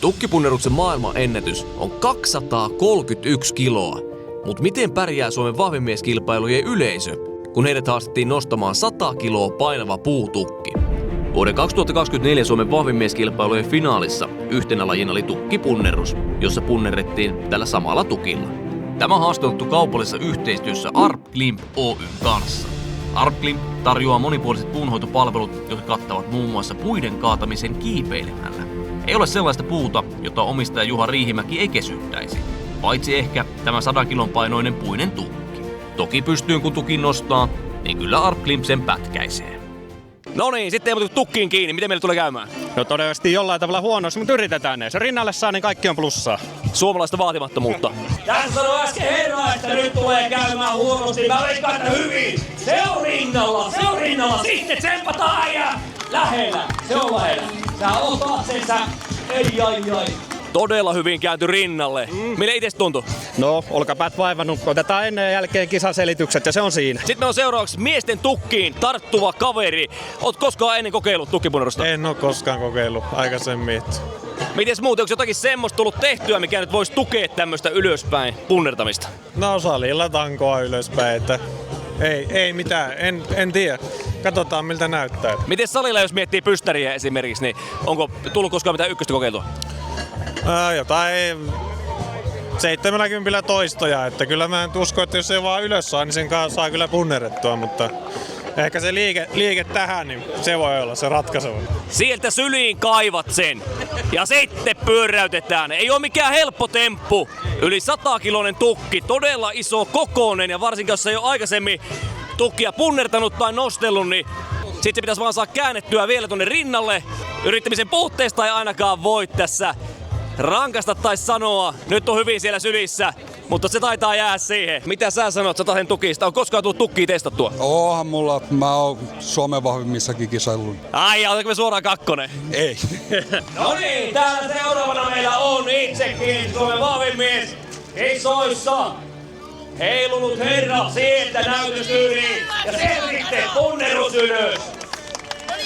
Tukkipunneruksen maailmanennätys on 231 kiloa. Mutta miten pärjää Suomen vahvimieskilpailujen yleisö, kun heidät haastettiin nostamaan 100 kiloa painava puutukki? Vuoden 2024 Suomen vahvimieskilpailujen finaalissa yhtenä lajina oli tukkipunnerus, jossa punnerrettiin tällä samalla tukilla. Tämä haaste on otettu kaupallisessa yhteistyössä ARP-Klimp Oyn kanssa. ARP-Klimp tarjoaa monipuoliset puunhoitopalvelut, jotka kattavat muun muassa puiden kaatamisen kiipeilemällä. Ei ole sellaista puuta, jota omistaja Juha Riihimäki ei kesyttäisi, paitsi ehkä tämä 100 kilon painoinen puinen tukki. Toki pystyyn kun tukin nostaa, niin kyllä ARP-Klimp sen pätkäisee. No niin, sitten ei muuta tukkiin kiinni. Miten meille tulee käymään? No todennäköisesti jollain tavalla huonoissa, mutta yritetään ne. Jos rinnalle saa, niin kaikki on plussaa. Suomalaista vaatimattomuutta. Tässä sanoi äsken herra, että nyt tulee käymään huonosti. Mä veikkaan, että hyvin. Se on rinnalla. Sitten tsempataan äijää. Lähellä. Se on lähellä. Sä otat sen sä. Ai. Todella hyvin käänty rinnalle. Mille itse tuntui? No, olkapäät vaivannut. Otetaan ennen ja jälkeen kisaselitykset ja se on siinä. Sitten meillä on seuraavaksi miesten tukkiin tarttuva kaveri. Oot koskaan ennen kokeillut tukkipunnerusta? En oo koskaan kokeillut aikaisemmin. Mites muuten, onko jotakin semmoista tullut tehtyä, mikä nyt voisi tukea tämmöistä ylöspäin punnertamista? No salilla tankoa ylöspäin, että ei mitään, en tiedä. Katsotaan miltä näyttää. Miten salilla, jos miettii pystäriä esimerkiksi, niin onko tullut koskaan mitään ykköstä kokeiltua? Jotain 70 toistoja, että kyllä mä en usko, että jos se vaan ylös saa, niin sen kanssa saa kyllä punnerrettua, mutta ehkä se liike tähän, niin se voi olla se ratkaiseva. Sieltä syliin kaivat sen ja sitten pyöräytetään. Ei ole mikään helppo temppu. Yli 100-kiloinen tukki, todella iso kokoinen ja varsinkin jos ei ole aikaisemmin tukkia punnertanut tai nostellut, niin sitten se pitäisi vaan saa käännettyä vielä tonne rinnalle. Yrittämisen puutteesta ei ainakaan voi tässä rankasta tai sanoa. Nyt on hyvin siellä sylissä, mutta se taitaa jää siihen. Mitä sä sanot Satasen tukista? On koskaan tullut tukkia testattua? Oohan mulla. Mä oon Suomen vahvimmissakin kisaillut. Ai, otetaanko me suoraan kakkonen? Ei. No niin, täällä seuraavana meillä on itsekin Suomen vahvimies isoissa. Heilunut herra sieltä näytöstyyliin ja sen sitten punnerus ylös.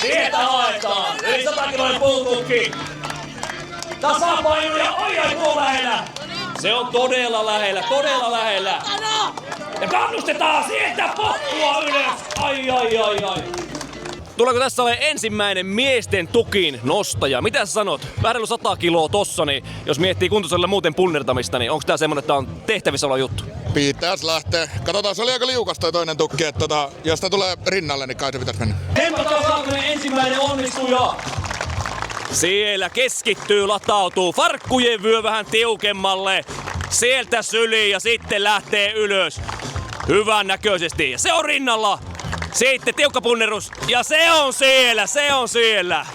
Sieltä haetaan. Yli 100-kiloinen puutukki. Tasapaino ja oi tuo lähellä. Se on todella lähellä. Ja kannustetaan sieltä pottua ylös. Ai. Tuleeko tässä ole ensimmäinen miesten tukin nostaja? Mitä sä sanot? Vähän 100 kiloa tossa, niin jos miettii kuntoiselle muuten punnertamista, niin onko tää semmonen, että on tehtävissä olla juttu? Pitäis lähtee. Katsotaan, se oli aika liukas toi toinen tukki, että jos tää tulee rinnalle, niin kai se pitäis mennä. Tempotaan Salkonen ensimmäinen onnistuja. Siellä keskittyy, latautuu. Farkkujen vyö vähän tiukemmalle. Sieltä syliin ja sitten lähtee ylös. Hyvän näköisesti. Ja se on rinnalla. Sitten tiukka punnerus. Ja se on siellä.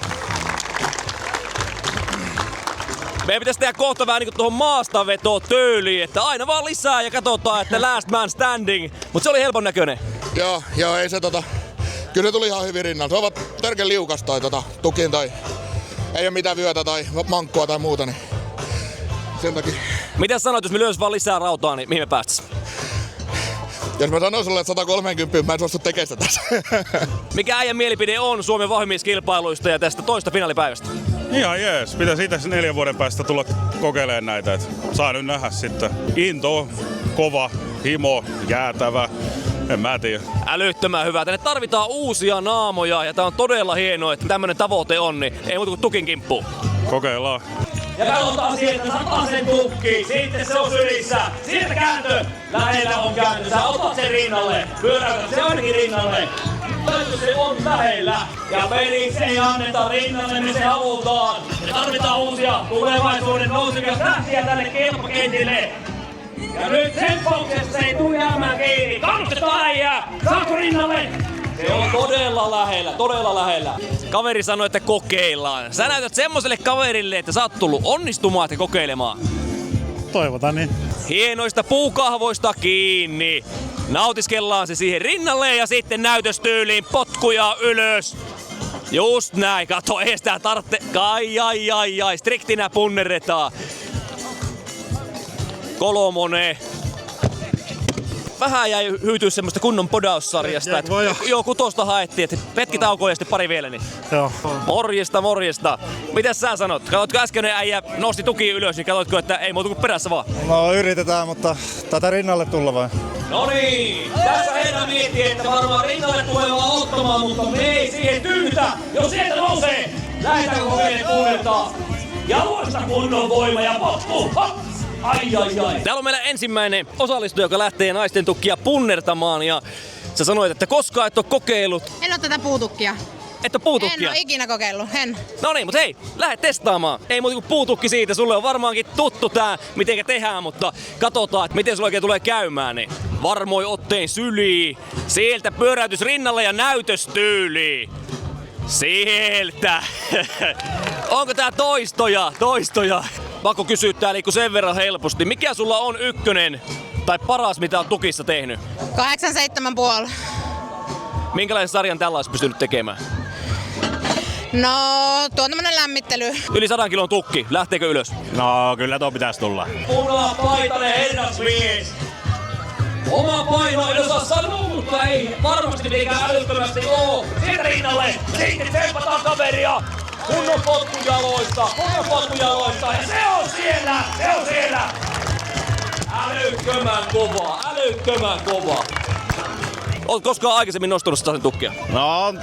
Meidän pitäisi tehdä kohta vähän niinku tuohon maastavetoon tyyliin, että aina vaan lisää ja katsotaan, että last man standing. Mut se oli helpon näköinen. Joo, ei se kyllä se tuli ihan hyvin rinnalla. Se on törkeä liukas toi tukin tai ei oo mitään vyötä tai mankkua tai muuta, niin sen takia. Mitä sanoit, jos me lyöis vaan lisää rautaa, niin mihin me päästäis? Jos mä sanon sulle, että 130, mä en suostu tekemään sitä tässä. Mikä äijän mielipide on Suomen vahvimieskilpailuista ja tästä toista finaalipäivästä? Ihan jees. Pitäisi itse 4 vuoden päästä tulla kokeilemaan näitä. Saa nyt nähdä sitten. Into, kova, himo, jäätävä. En mä tiedä. Älyttömän hyvä. Tänne tarvitaan uusia naamoja ja tää on todella hienoa, että tämmönen tavoite on, niin ei muuta kuin tukin kimppuun. Kokeillaan. Ja katsotaan sieltä Satasen tukki. Sitten se on sylissä. Sieltä kääntö. Lähellä on kääntö. Sä otat sen rinnalle. Pyöräytät se ainakin rinnalle. Se on lähellä. Ja peliksi ei anneta rinnalle, me se halutaan. Me tarvitaan uusia tulevaisuuden nousevia tähtiä tänne kilpakentille. Ja nyt temppauksessa ei tule jäämään kiinni. Kannustetaan äijää. Saako rinnalle? Se on todella lähellä. Kaveri sanoi, että kokeillaan. Sä näytät semmoselle kaverille, että sä oot tullut onnistumaan ja kokeilemaan. Toivotaan niin. Hienoista puukahvoista kiinni. Nautiskellaan se siihen rinnalle ja sitten näytöstyyliin potkuja ylös. Just näin, kato, ei sitä tarvitse. Ai, striktinä punnerretaan. Kolmonen. vähän jäi hyytyä semmoista kunnon podaussarjasta. Joo, 6 haettiin, että hetki taukoa ja sitten pari vielä. Niin. Joo. Morjesta. Mitäs sä sanot? Katsotko äskeinen äijä nosti tuki ylös, niin katsotko, että ei muuta kuin perässä vaan? No yritetään, mutta tätä rinnalle tulla vai? No niin, tässä herra miettii, että varmaan rinnalle tulee vaan ottamaan, mutta me ei siihen tyydytä. Jos sieltä nousee, lähdetään kokeilemaan kuunneltaa. Jaloista kunnon voima ja potku. Ai. Täällä on meillä ensimmäinen osallistuja, joka lähtee naisten tukkia punnertamaan ja sä sanoit, että koskaan et ole kokeillut. En oo tätä puutukkia. Et ole puutukkia? En oo ikinä kokeillut, en. No niin, mutta hei, lähde testaamaan. Ei muuta kuin puutukki siitä. Sulle on varmaankin tuttu tää, mitenkä tehdään, mutta katsotaan, että miten sulla oikein tulee käymään. Niin varmoin otteen syliin. Sieltä pyöräytys rinnalle ja näytöstyyliin. Sieltä. Onko tää toistoja? Pakko kysyä tää liikkuu sen verran helposti. Mikä sulla on ykkönen tai paras, mitä on tukissa tehnyt? 87,5. Minkälaisen sarjan tällä olisi pystynyt tekemään? No, tuo on tämmönen lämmittely. Yli 100 kilon tukki. Lähteekö ylös? No kyllä tuo pitäisi tulla. Punapaitainen herrasmies. Oma paino en osaa sanoa, mutta ei varmasti mitenkään älyttömästi oo. Sieltä rinnalle, sitten tsempataan kaveria. Kunnon potkujaloista. Ja se on siellä. Älyttömän kova. Oot koskaan aikaisemmin nostanut 100 tukkia? No on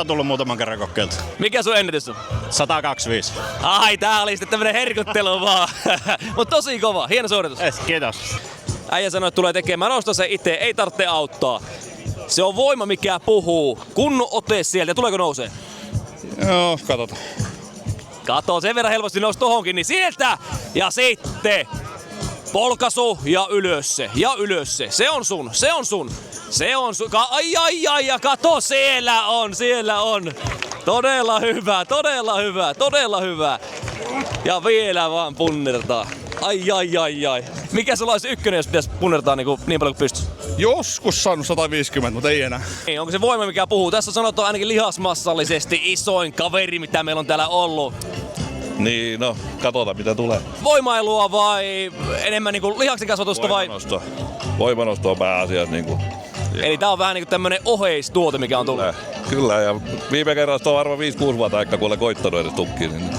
tullut muutaman kerran kokeiltu. Mikä sun ennätys on? 125. Ai, tää oli sitten tämmönen herkuttelu vaan. Mut tosi kova, hieno suoritus. Kiitos. Äijä sanoi, että tulee tekemään. Nosta se itse, ei tarvitse auttaa. Se on voima, mikä puhuu. Kunnon ote sieltä. Tuleeko nousee? Joo, katsotaan. Kato, sen verran helposti nousi tohonkin, niin sieltä! Ja sitten polkasu ja ylös se. Se on sun. Ai, ja kato, siellä on. Todella hyvä. Ja vielä vaan punnertaa. Ai. Mikä sulla olisi ykkönen, jos pitäisi punnertaa niin paljon kuin pystyisi? Joskus saanut 150, mutta ei enää. Ei, onko se voima, mikä puhuu? Tässä sanotaan ainakin lihasmassallisesti isoin kaveri, mitä meillä on täällä ollut. Niin, no, katsotaan mitä tulee. Voimailua vai enemmän niinku lihaksen kasvatusta vai? Voimanosto on pääasiat niinku. Eli tää on vähän niinku tämmönen oheistuote, mikä on tullut. Kyllä, ja viime kerrasta on varmaan 5-6 vuotta aikaa, kun olen koittanut edes tukkiin. Niin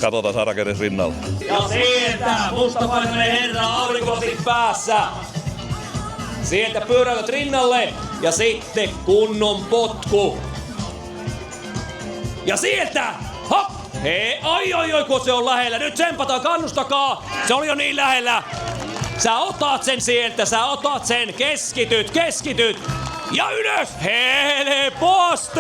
katsotaan saadaanko edes rinnalla. Ja sieltä mustapainoinen herra aurinkosit päässä. Sieltä pyöräytät rinnalle ja sitten kunnon potku. Ja sieltä! Hop! Hei, ai, kun se on lähellä. Nyt tsempataan, kannustakaa. Se oli jo niin lähellä. Sä otat sen sieltä, keskityt. Ja ylös! Helposti!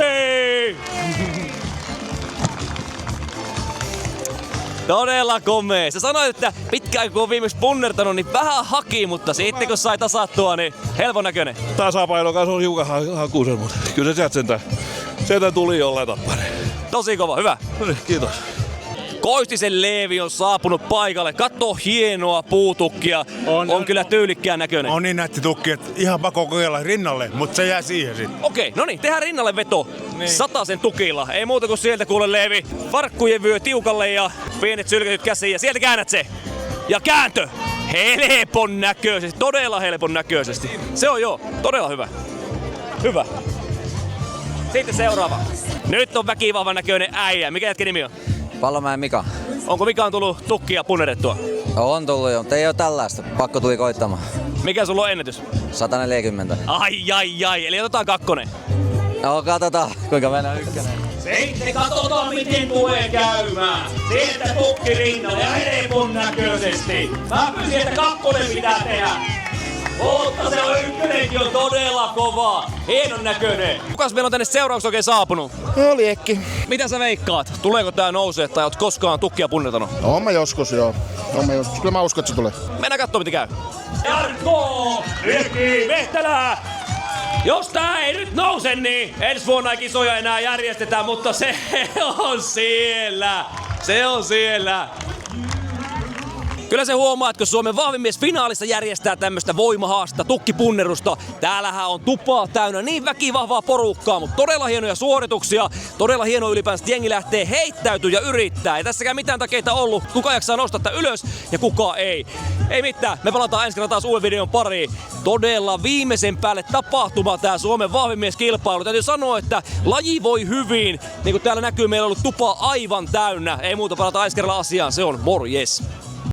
Todella komea. Sä sanoit, että pitkään kun on viimeksi punnertanut, niin vähän haki, mutta sitten kun sai tasattua, niin helpon näköinen. Tasapaino kanssa on hiukan hakuisen, mutta kyllä se sieltä tuli jollain tappaa. Tosi kova, hyvä. Kiitos. Koistisen Leevi on saapunut paikalle. Katso hienoa puutukkia. On kyllä tyylikkään näköinen. On niin nätti tukki, että ihan pakko kokeilla rinnalle, mutta se jää siihen sitten. Okei, no niin, tehdään rinnalle veto. Niin. 100 tukilla. Ei muuta kuin sieltä kuule Leevi. Farkkujen vyö tiukalle ja pienet sylkätyt käsiin ja sieltä käännät se. Ja kääntö. Helpon näköisesti, todella helpon näköisesti. Se on joo, todella hyvä. Hyvä. Sitten seuraava. Nyt on väkivahvan näköinen äijä. Mikä jätken nimi on? Palomäen Mika. Onko Mikaan tullut tukkia punnerettua? On tullut jo, mutta ei oo tällaista. Pakko tuli koittamaan. Mikä sulla on ennätys? 140. Ai. Eli otetaan kakkonen. No katsotaan, kuinka mennään ykkönen. Sitten katsotaan miten tulee käymään. Sieltä tukki rinnalle ja helpon näköisesti. Mä pyysin, että kakkonen pitää tehdä. Mutta se on ykkönenkin on todella kova. Hienon näköinen. Kukas meillä on tänne seuraavaksi oikein saapunut? Liekki. Mitä sä veikkaat? Tuleeko tää nousee tai oot koskaan tukkia punnertanut? Oon mä joskus joo. Kyllä mä uskon, että se tulee. Mennään kattoo miten käy. Jarkko! Liekki! Mehtälä! Jos tää ei nyt nouse, niin ensi vuonna ei kisoja enää järjestetään, mutta se on siellä. Kyllä se huomaa, että kun Suomen vahvin mies finaalissa järjestää tämmöistä voimahaasta, tukkipunnerusta, täällähän on tupaa täynnä niin väkivahvaa porukkaa, mutta todella hienoja suorituksia, todella hieno ylipäänsä, että jengi lähtee heittäytyy ja yrittää. Ei tässäkään mitään takeita ollut, kuka jaksaa nostaa tätä ylös ja kuka ei. Ei mitään, me palataan ensi kerralla taas uuden videon pariin. Todella viimeisen päälle tapahtuma tää Suomen vahvin mies -kilpailu. Täytyy sanoa, että laji voi hyvin. Niin kuin täällä näkyy, meillä on ollut tupaa aivan täynnä. Ei muuta, palataan ensi kerralla asiaan. Se on morjes!